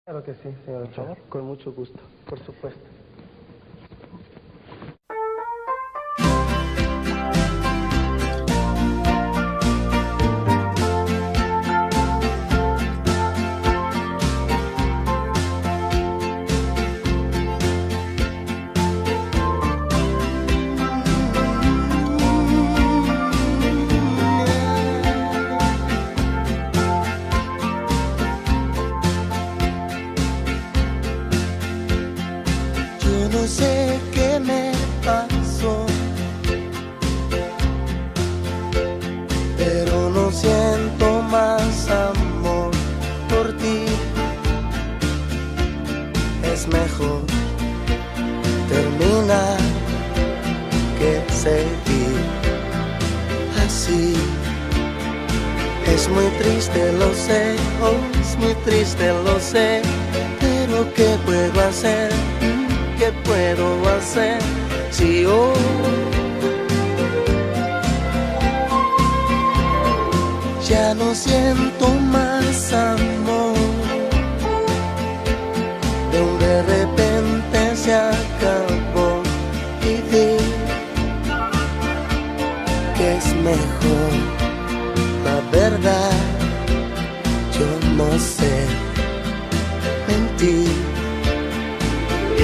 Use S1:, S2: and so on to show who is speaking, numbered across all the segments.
S1: Claro que sí, señor Ochoa, con mucho gusto, por supuesto.
S2: No sé qué me pasó, pero no siento más amor por ti. Es mejor terminar que seguir así. Es muy triste, lo sé, oh, es muy triste, lo sé, pero ¿qué puedo hacer? ¿Qué puedo hacer si yo ya no siento más amor? De repente se acabó y vi que es mejor. La verdad, yo no sé mentir.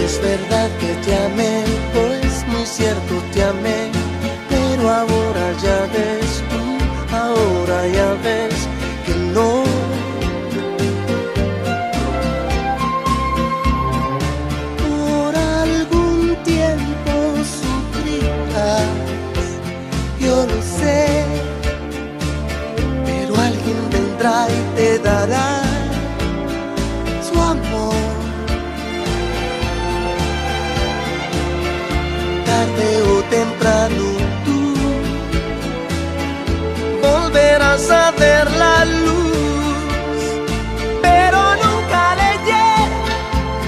S2: Es verdad que te amé, pues muy cierto te amé, pero ahora ya ves, ahora ya ves que no. Por algún tiempo sufrirás, yo lo sé, pero alguien vendrá y te dará su amor. Tarde o temprano tú volverás a ver la luz, pero nunca le hieras,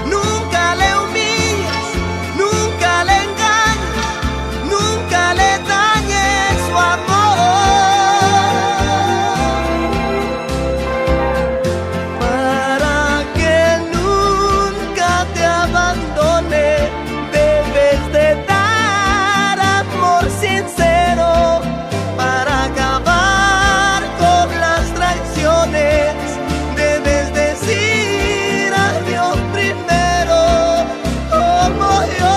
S2: nunca le humilles, nunca le engañes, nunca le dañes su amor, para que nunca te abandone. Debes de dar amor sincero para acabar con las traiciones. Debes decir adiós primero, como yo.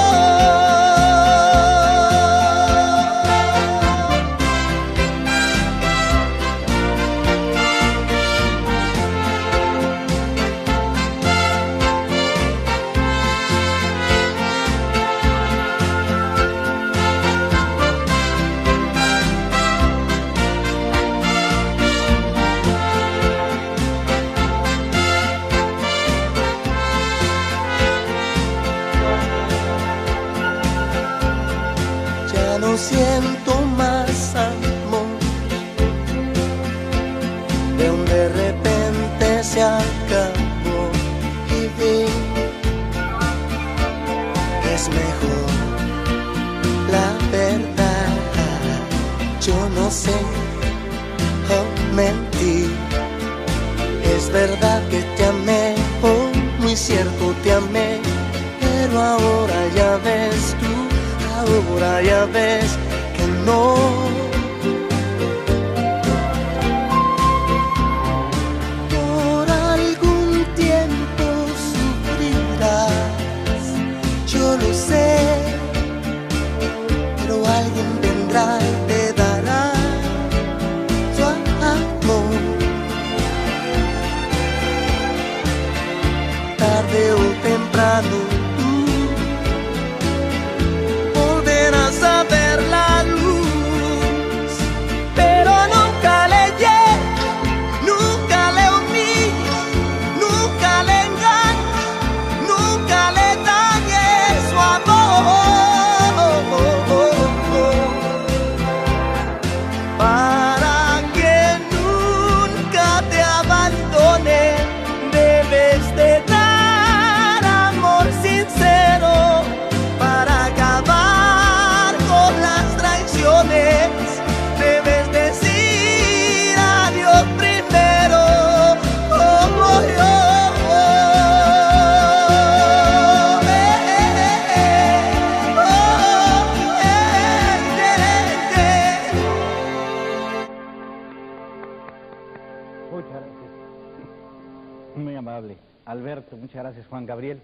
S2: Ya no siento más amor, de repente se acabó y vi que es mejor. La verdad, yo no sé mentir. Es verdad que te amé, oh, muy cierto te amé, pero ahora ya ves tú, ahora ya ves que no. Por algún tiempo sufrirás, yo lo sé, pero alguien vendrá y te dará su amor. Tarde o temprano volverás a ver la luz, pero nunca le hieras, nunca le humilles, nunca le engañes, nunca le dañes su amor, para que nunca te abandone. Debes de dar amor sin
S3: Muy amable. Alberto, muchas gracias, Juan Gabriel.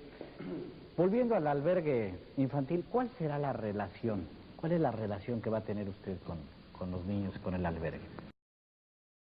S3: Volviendo al albergue infantil, ¿cuál será la relación? ¿Cuál es la relación que va a tener usted con los niños, con el albergue?